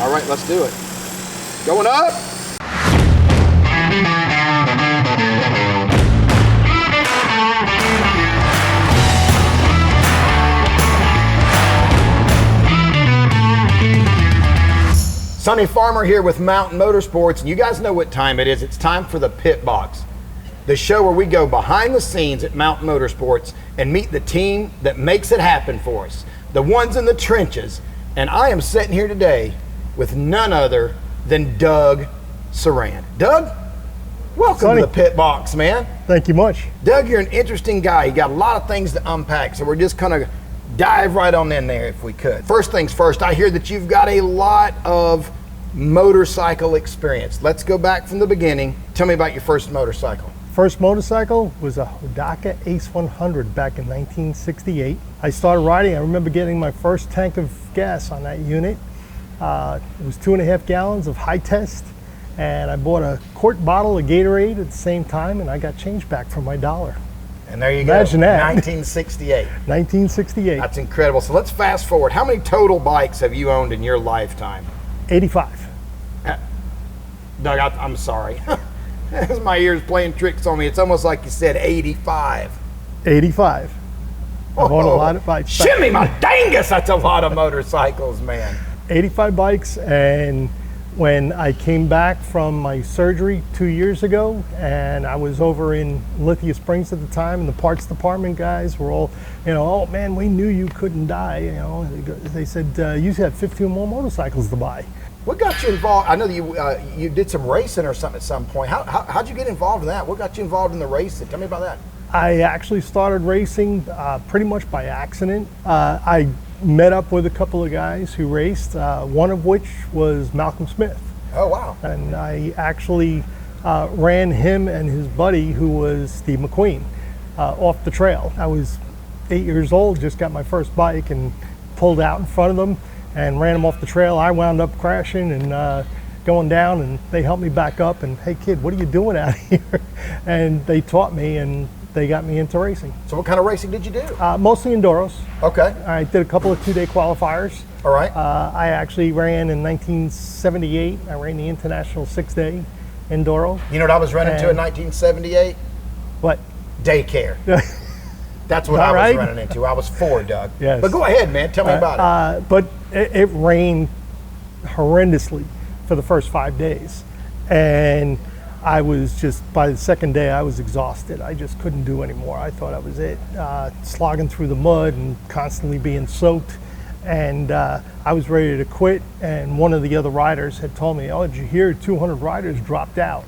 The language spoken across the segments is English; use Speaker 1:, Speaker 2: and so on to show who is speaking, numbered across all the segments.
Speaker 1: All right, let's do it. Going up. Sonny Farmer here with Mountain Motorsports, and you guys know what time it is. It's time for the Pit Box, the show where we go behind the scenes at Mountain Motorsports and meet the team that makes it happen for us, the ones in the trenches. And I am sitting here today with none other than Doug Saran. Doug, welcome
Speaker 2: Sonny.
Speaker 1: to the Pit Box, man.
Speaker 2: Thank you much.
Speaker 1: Doug, you're an interesting guy. You got a lot of things to unpack, so we're just gonna dive right on in there if we could. First things first, I hear that you've got a lot of motorcycle experience. Let's go back from the beginning. Tell me about your first motorcycle.
Speaker 2: First motorcycle was a Hodaka Ace 100 back in 1968. I started riding, I remember getting my first tank of gas on that unit. It was 2.5 gallons of high test, and I bought a quart bottle of Gatorade at the same time, and I got change back for my $1.
Speaker 1: And there you
Speaker 2: Imagine
Speaker 1: go.
Speaker 2: that.
Speaker 1: 1968.
Speaker 2: 1968.
Speaker 1: That's incredible. So let's fast forward. How many total bikes have you owned in your lifetime?
Speaker 2: 85.
Speaker 1: Doug, I'm sorry. As my ears playing tricks on me, it's almost like you said 85.
Speaker 2: 85. I bought a lot of bikes.
Speaker 1: Shimmy my dangus, that's a lot of motorcycles, man.
Speaker 2: 85 bikes, and when I came back from my surgery 2 years ago, and I was over in Lithia Springs at the time, and the parts department guys were all, oh man, we knew you couldn't die. They said, you have 15 more motorcycles to buy.
Speaker 1: What got you involved? I know that you did some racing or something at some point. How'd you get involved in that? What got you involved in the racing? Tell me about that.
Speaker 2: I actually started racing pretty much by accident. I met up with a couple of guys who raced, one of which was Malcolm Smith.
Speaker 1: Oh, wow.
Speaker 2: And I actually ran him and his buddy, who was Steve McQueen, off the trail. I was 8 years old, just got my first bike and pulled out in front of them and ran them off the trail. I wound up crashing and going down, and they helped me back up and, hey kid, what are you doing out here? And they taught me, and they got me into racing.
Speaker 1: So what kind of racing did you do?
Speaker 2: Mostly enduros.
Speaker 1: Okay.
Speaker 2: I did a couple of 2-day qualifiers.
Speaker 1: All right.
Speaker 2: I actually ran in 1978. I ran the International 6-day enduro.
Speaker 1: You know what I was running to in 1978?
Speaker 2: What?
Speaker 1: Daycare. That's what I was running into. I was 4, Doug.
Speaker 2: Yes.
Speaker 1: But go ahead, man. Tell me about it.
Speaker 2: But it rained horrendously for the first 5 days. And I was just, by the second day, I was exhausted. I just couldn't do anymore. I thought that was it. Slogging through the mud and constantly being soaked. And I was ready to quit. And one of the other riders had told me, oh, did you hear 200 riders dropped out?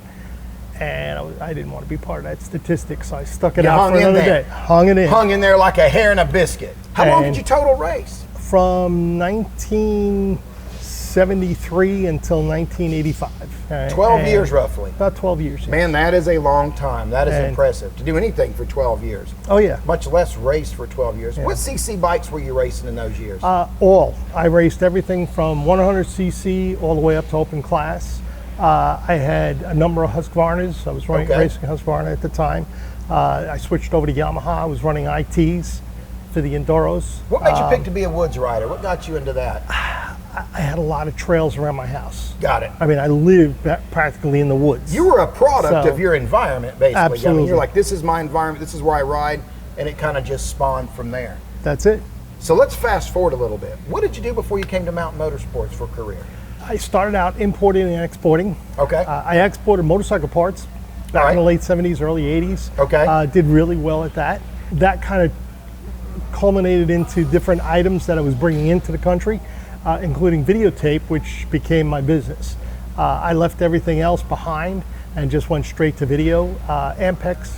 Speaker 2: And I didn't want to be part of that statistic, so I stuck it out for another day. Hung it in.
Speaker 1: Hung in there like a hair in a biscuit. How long did you total race?
Speaker 2: From 1973 until 1985.
Speaker 1: 12 years roughly.
Speaker 2: About 12 years. Yes.
Speaker 1: Man, that is a long time. That is impressive. To do anything for 12 years.
Speaker 2: Oh yeah.
Speaker 1: Much less race for 12 years.
Speaker 2: Yeah.
Speaker 1: What CC bikes were you racing in those years?
Speaker 2: All. I raced everything from 100cc all the way up to open class. I had a number of Husqvarnas. I was racing Husqvarna at the time. I switched over to Yamaha. I was running ITs for the enduros.
Speaker 1: What made you pick to be a woods rider? What got you into that?
Speaker 2: I had a lot of trails around my house.
Speaker 1: Got it.
Speaker 2: I mean, I lived practically in the woods.
Speaker 1: You were a product of your environment, basically.
Speaker 2: Absolutely.
Speaker 1: I mean, you're like, this is my environment, this is where I ride, and it kind of just spawned from there.
Speaker 2: That's it.
Speaker 1: So let's fast forward a little bit. What did you do before you came to Mountain Motorsports for a career?
Speaker 2: I started out importing and exporting.
Speaker 1: Okay.
Speaker 2: I exported motorcycle parts back in the late 70s, early 80s.
Speaker 1: Okay.
Speaker 2: Did really well at that. That kind of culminated into different items that I was bringing into the country, including videotape, which became my business. I left everything else behind and just went straight to video. Ampex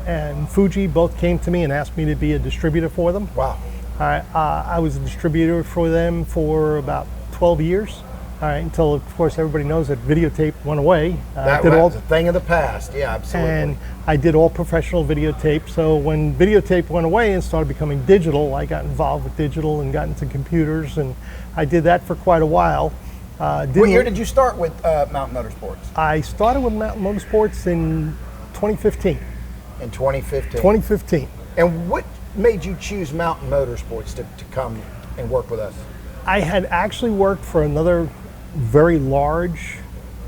Speaker 2: and Fuji both came to me and asked me to be a distributor for them.
Speaker 1: Wow.
Speaker 2: I was a distributor for them for about 12 years. Until, of course, everybody knows that videotape went away.
Speaker 1: That was a thing of the past, yeah, absolutely.
Speaker 2: And I did all professional videotape. So when videotape went away and started becoming digital, I got involved with digital and got into computers, and I did that for quite a while.
Speaker 1: What year did you start with Mountain Motorsports?
Speaker 2: I started with Mountain Motorsports in 2015.
Speaker 1: In 2015?
Speaker 2: 2015.
Speaker 1: And what made you choose Mountain Motorsports to come and work with us?
Speaker 2: I had actually worked for another very large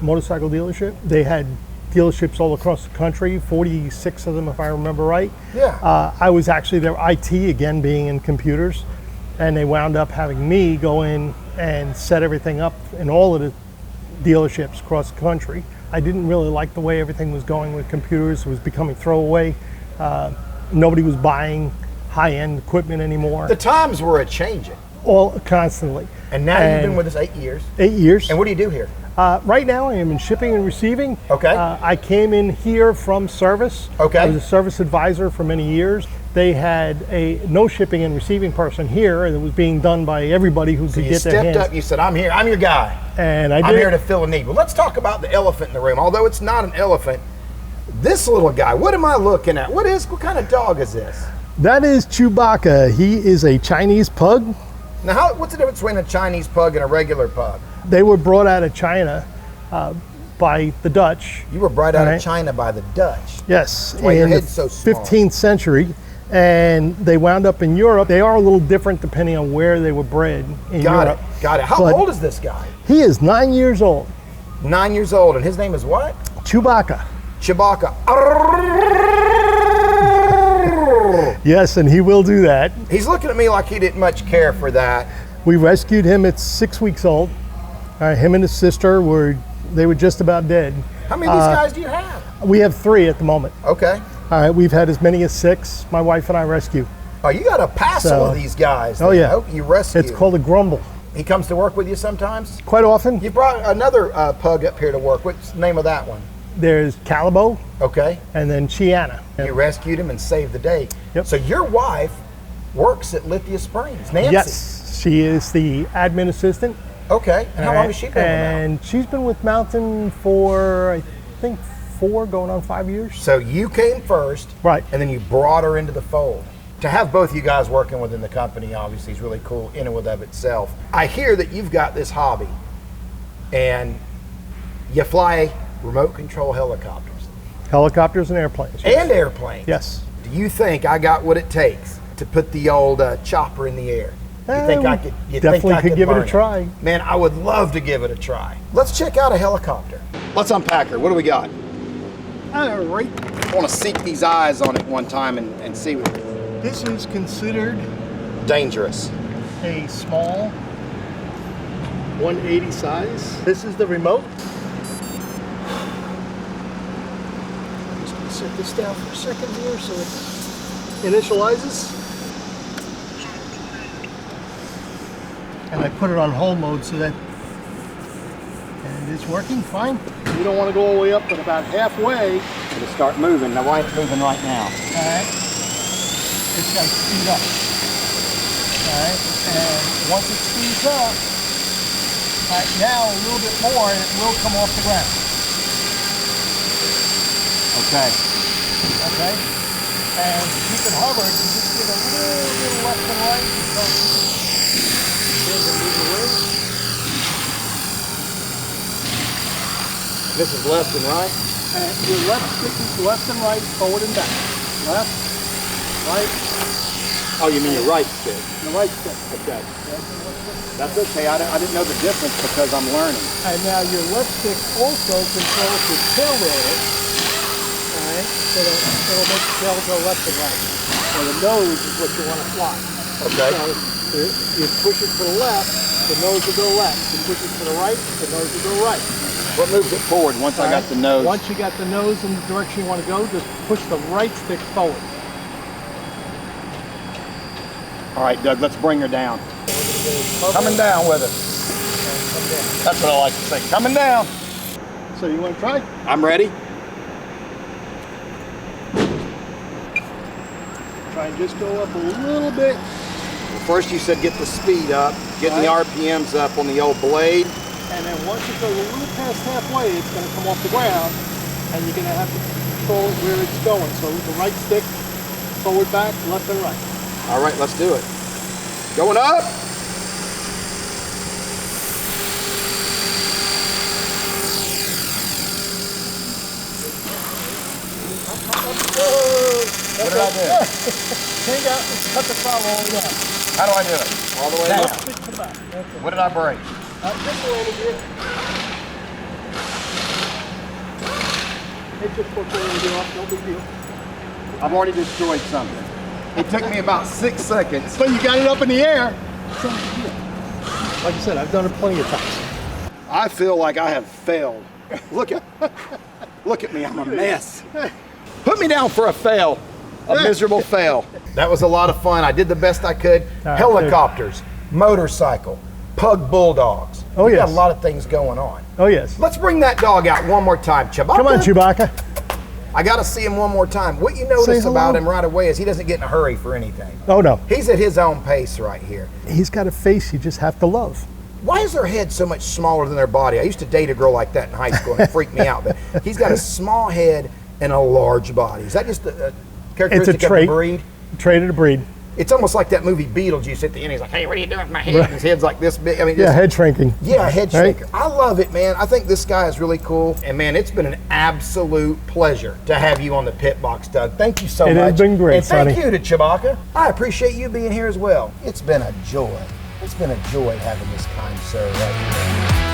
Speaker 2: motorcycle dealership. They had dealerships all across the country, 46 of them if I remember right.
Speaker 1: Yeah.
Speaker 2: I was actually their IT, again being in computers, and they wound up having me go in and set everything up in all of the dealerships across the country. I didn't really like the way everything was going with computers. It was becoming throwaway. Nobody was buying high-end equipment anymore.
Speaker 1: The times were a-changing.
Speaker 2: All constantly.
Speaker 1: And now you've been with us 8 years.
Speaker 2: 8 years.
Speaker 1: And what do you do here?
Speaker 2: Right now I am in shipping and receiving.
Speaker 1: Okay.
Speaker 2: I came in here from service.
Speaker 1: Okay.
Speaker 2: I was a service advisor for many years. They had no shipping and receiving person here, and it was being done by everybody who could get their hands.
Speaker 1: You stepped up, you said, I'm here, I'm your guy.
Speaker 2: And I'm
Speaker 1: here to fill a need. Well, let's talk about the elephant in the room. Although it's not an elephant, this little guy, what am I looking at? What kind of dog is this?
Speaker 2: That is Chewbacca. He is a Chinese pug.
Speaker 1: Now, what's the difference between a Chinese pug and a regular pug?
Speaker 2: They were brought out of China by the Dutch.
Speaker 1: You were brought out of China by the Dutch.
Speaker 2: Yes,
Speaker 1: That's why your
Speaker 2: in the
Speaker 1: head's so small.
Speaker 2: 15th century. And they wound up in Europe. They are a little different depending on where they were bred in Europe.
Speaker 1: Got it. How old is this guy?
Speaker 2: He is 9 years old.
Speaker 1: 9 years old, and his name is what?
Speaker 2: Chewbacca.
Speaker 1: Chewbacca.
Speaker 2: Yes, and he will do that.
Speaker 1: He's looking at me like he didn't much care for that.
Speaker 2: We rescued him at 6 weeks old. Him and his sister were just about dead.
Speaker 1: How many of these guys do you have?
Speaker 2: We have 3 at the moment.
Speaker 1: Okay.
Speaker 2: All right, we've had as many as 6. My wife and I rescue.
Speaker 1: Oh, you got a passel of these guys.
Speaker 2: Oh, yeah.
Speaker 1: You rescue.
Speaker 2: It's called a grumble.
Speaker 1: He comes to work with you sometimes?
Speaker 2: Quite often.
Speaker 1: You brought another pug up here to work. What's the name of that one?
Speaker 2: There's Calibo.
Speaker 1: Okay.
Speaker 2: And then Chiana.
Speaker 1: You rescued him and saved the day.
Speaker 2: Yep.
Speaker 1: So your wife works at Lithia Springs, Nancy?
Speaker 2: Yes, she is the admin assistant.
Speaker 1: Okay. And how long has she been with Mountain?
Speaker 2: And she's been with Mountain for, I think, 4 going on 5 years.
Speaker 1: So you came first.
Speaker 2: Right.
Speaker 1: And then you brought her into the fold. To have both you guys working within the company obviously is really cool in and of itself. I hear that you've got this hobby and you fly remote control helicopters.
Speaker 2: Helicopters and airplanes. Yes.
Speaker 1: And airplanes.
Speaker 2: Yes.
Speaker 1: Do you think I got what it takes to put the old chopper in the air? You think I could? You
Speaker 2: definitely
Speaker 1: think I
Speaker 2: could give it a
Speaker 1: learn
Speaker 2: try.
Speaker 1: Man, I would love to give it a try. Let's check out a helicopter. Let's unpack her. What do we got?
Speaker 2: All right.
Speaker 1: I want to seek these eyes on it one time and see what.
Speaker 2: This is considered
Speaker 1: Dangerous.
Speaker 2: a small 180 size. This is the remote. I'm just going to set this down for a second here so it initializes. And I put it on hold mode so that, and it's working fine. You don't want to go all the way up, but about halfway.
Speaker 1: It'll start moving. Now why is it moving right now?
Speaker 2: All right. It's got to speed up. All right. And once it speeds up, right now a little bit more, and it will come off the ground.
Speaker 1: Okay.
Speaker 2: Okay. And to keep it hovered, you just give a little left and right.
Speaker 1: This is left and right?
Speaker 2: And your left stick is left and right, forward and back. Left, right.
Speaker 1: Oh, you mean your right stick?
Speaker 2: The right stick.
Speaker 1: Okay. That's okay. I didn't know the difference because I'm learning.
Speaker 2: And now your left stick also controls your tail rotor. Alright? So that it'll make the tail go left and right. So the nose is what you want to fly.
Speaker 1: Okay.
Speaker 2: So you push it to the left, the nose will go left. You push it to the right, the nose will go right.
Speaker 1: What moves it forward once I got the nose?
Speaker 2: Once you got the nose in the direction you want to go, just push the right stick forward.
Speaker 1: All right, Doug, let's bring her down. Coming down with us. That's what I like to say. Coming down.
Speaker 2: So you want to try?
Speaker 1: I'm ready.
Speaker 2: Try and just go up a little bit.
Speaker 1: Well, first you said get the speed up, getting the RPMs up on the old blade.
Speaker 2: And then once it goes a little past halfway, it's going to come off the ground, and you're going to have to control where it's going. So the right stick, forward, back, left and right.
Speaker 1: All right, let's do it. Going up. What did I do?
Speaker 2: Take out, cut the throttle all the way down.
Speaker 1: How do I do it? All the way down.
Speaker 2: Stick to the back. Okay.
Speaker 1: What did I break?
Speaker 2: Just a landing gear. It just puts the landing gear off, no big deal.
Speaker 1: I've already destroyed something. It took me about 6 seconds.
Speaker 2: But you got it up in the air. So, like I said, I've done it plenty of times.
Speaker 1: I feel like I have failed. Look at me, I'm a mess. Put me down for a fail, a miserable fail. That was a lot of fun. I did the best I could.
Speaker 2: Right,
Speaker 1: Helicopters, motorcycle, pug bulldogs.
Speaker 2: Oh,
Speaker 1: We
Speaker 2: yes.
Speaker 1: got a lot of things going on.
Speaker 2: Oh, yes.
Speaker 1: Let's bring that dog out one more time, Chewbacca.
Speaker 2: Come on, Chewbacca.
Speaker 1: I got to see him one more time. What you notice about him right away is he doesn't get in a hurry for anything.
Speaker 2: Oh, no.
Speaker 1: He's at his own pace right here.
Speaker 2: He's got a face you just have to love.
Speaker 1: Why is their head so much smaller than their body? I used to date a girl like that in high school and it freaked me out. But he's got a small head and a large body. Is that just a characteristic
Speaker 2: It's a trait.
Speaker 1: of the breed?
Speaker 2: Trait of the breed.
Speaker 1: It's almost like that movie Beetlejuice at the end. He's like, hey, what are you doing with my head? And his head's like this big. I mean,
Speaker 2: Yeah, head shrinking.
Speaker 1: yeah, head
Speaker 2: Right?
Speaker 1: shaker. I love it, man. I think this guy is really cool. And, man, it's been an absolute pleasure to have you on the Pit Box, Doug. Thank you so much.
Speaker 2: It has been great,
Speaker 1: And thank
Speaker 2: Sonny.
Speaker 1: you to Chewbacca. I appreciate you being here as well. It's been a joy. It's been a joy having this kind sir right here.